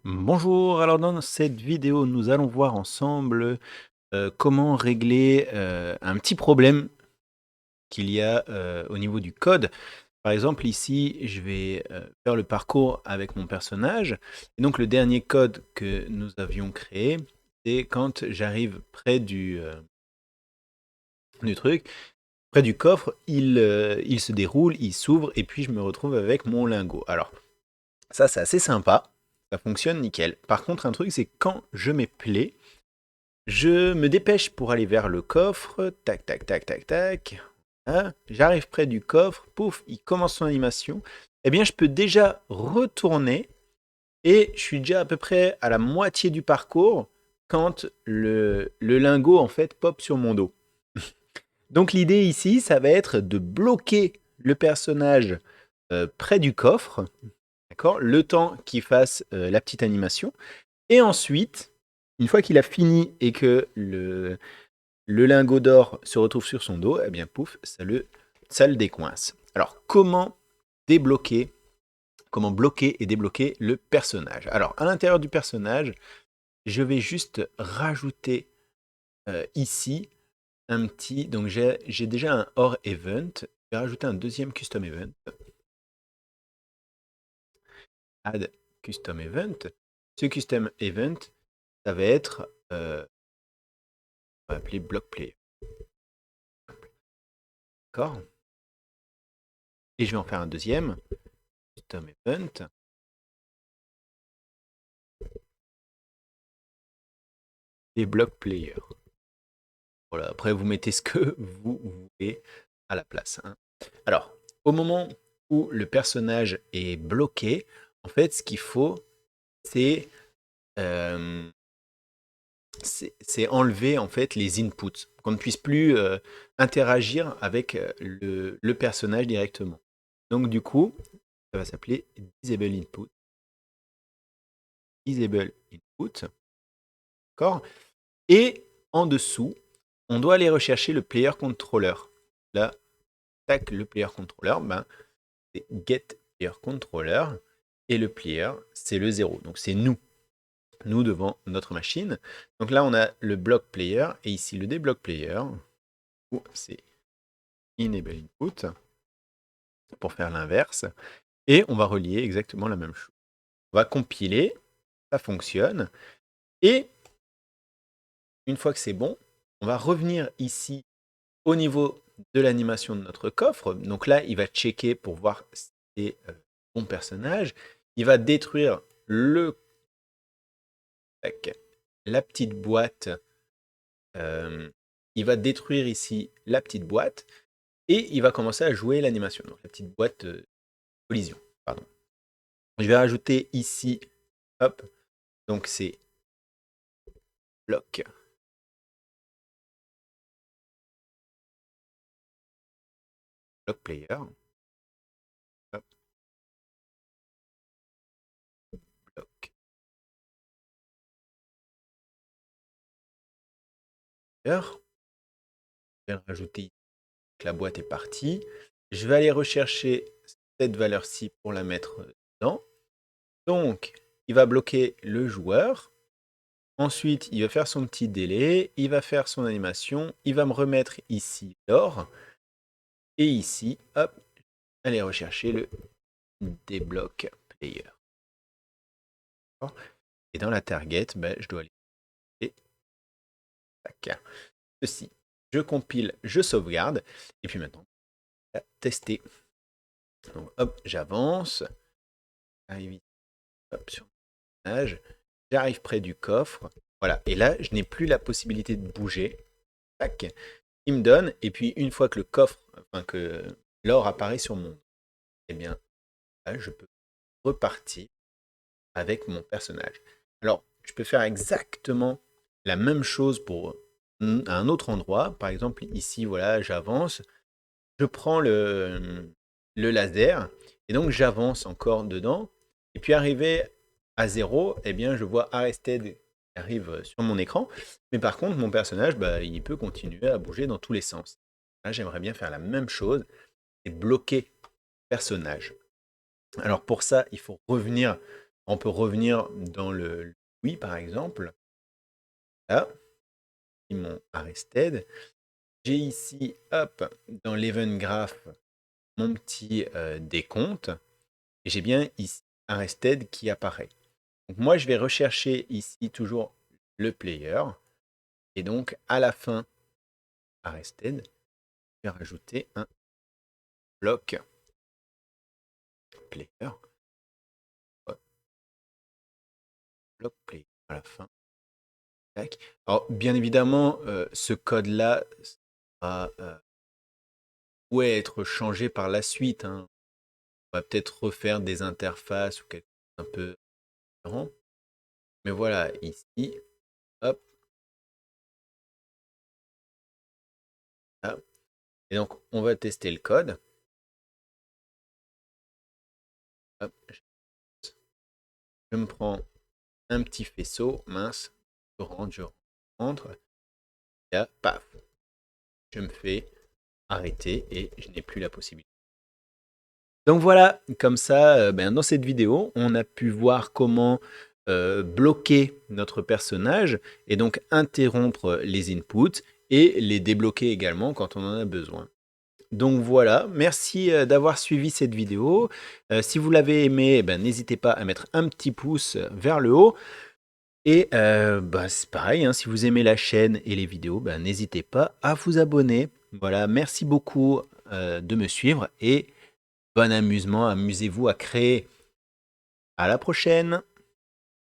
Bonjour, alors dans cette vidéo, nous allons voir ensemble comment régler un petit problème qu'il y a au niveau du code. Par exemple, ici, je vais faire le parcours avec mon personnage. Et donc, le dernier code que nous avions créé, c'est quand j'arrive près du truc, près du coffre, il se déroule, il s'ouvre, et puis je me retrouve avec mon lingot. Alors, ça, c'est assez sympa. Ça fonctionne nickel. Par contre, un truc, c'est quand je mets play, je me dépêche pour aller vers le coffre. Tac, tac, tac, tac, tac. Hein, j'arrive près du coffre. Pouf, il commence son animation. Eh bien, je peux déjà retourner et je suis déjà à peu près à la moitié du parcours quand le lingot, en fait, pop sur mon dos. Donc, l'idée ici, ça va être de bloquer le personnage près du coffre, d'accord, le temps qu'il fasse la petite animation. Et ensuite, une fois qu'il a fini et que le lingot d'or se retrouve sur son dos, eh bien pouf, ça le décoince. Alors comment bloquer et débloquer le personnage? Alors à l'intérieur du personnage, je vais juste rajouter ici un petit, donc j'ai déjà un OR event, je vais rajouter un deuxième custom event, add custom event. Ce custom event, ça va être, on va appeler block player, d'accord? Et je vais en faire un deuxième custom event. Et block player. Voilà, après vous mettez ce que vous voulez à la place, hein. Alors, au moment où le personnage est bloqué, en fait, ce qu'il faut, c'est euh, c'est enlever en fait les inputs, qu'on ne puisse plus interagir avec le personnage directement. Donc du coup, ça va s'appeler disable input. Disable input, d'accord? Et en dessous, on doit aller rechercher le player controller. Là, tac, le player controller, ben, c'est get player controller. Et le player, c'est le 0. Donc c'est nous devant notre machine. Donc là, on a le block player et ici le déblock player. C'est enable input pour faire l'inverse. Et on va relier exactement la même chose. On va compiler, ça fonctionne. Et une fois que c'est bon, on va revenir ici au niveau de l'animation de notre coffre. Donc là, il va checker pour voir si c'est bon personnage. Il va détruire la petite boîte. Il va détruire ici la petite boîte et il va commencer à jouer l'animation. Donc la petite boîte collision, pardon. Je vais rajouter ici, hop, donc c'est block player. Hop, block player. Je vais le rajouter ici. La boîte est partie. Je vais aller rechercher cette valeur-ci pour la mettre dedans. Donc, il va bloquer le joueur. Ensuite, il va faire son petit délai. Il va faire son animation. Il va me remettre ici l'or. Et ici, hop, aller rechercher le déblock player. Et dans la target, ben, je dois aller et tac. Ceci. Je compile, je sauvegarde. Et puis maintenant, à tester. Donc, hop, j'avance. J'arrive ici, hop, sur le personnage. J'arrive près du coffre. Voilà. Et là, je n'ai plus la possibilité de bouger. Tac. Il me donne. Et puis, une fois que le coffre, enfin que l'or apparaît sur mon, eh bien, là, je peux repartir avec mon personnage. Alors, je peux faire exactement la même chose pour un autre endroit. Par exemple, ici, voilà, j'avance. Je prends le laser et donc j'avance encore dedans. Et puis arrivé à 0, eh bien, je vois Arrested qui arrive sur mon écran. Mais par contre, mon personnage, bah, il peut continuer à bouger dans tous les sens. Là, j'aimerais bien faire la même chose et bloquer le personnage. Alors pour ça, il faut revenir On peut revenir dans le oui, par exemple. Là, mon arrested. J'ai ici, hop, dans l'event graph, mon petit décompte. Et j'ai bien ici arrested qui apparaît. Donc moi, je vais rechercher ici toujours le player. Et donc, à la fin, arrested, je vais rajouter un bloc player. Bloc player à la fin. Tac. Alors, bien évidemment, ce code-là pourrait être changé par la suite, hein. On va peut-être refaire des interfaces ou quelque chose un peu différent. Mais voilà, ici, hop, là. Et donc, on va tester le code. Hop, je me prends un petit faisceau, mince, je rentre, et là, paf, je me fais arrêter et je n'ai plus la possibilité. Donc voilà, comme ça, dans cette vidéo, on a pu voir comment bloquer notre personnage et donc interrompre les inputs et les débloquer également quand on en a besoin. Donc voilà, merci d'avoir suivi cette vidéo. Si vous l'avez aimé, n'hésitez pas à mettre un petit pouce vers le haut. Et c'est pareil, hein, si vous aimez la chaîne et les vidéos, n'hésitez pas à vous abonner. Voilà, merci beaucoup de me suivre et bon amusement, amusez-vous à créer. À la prochaine!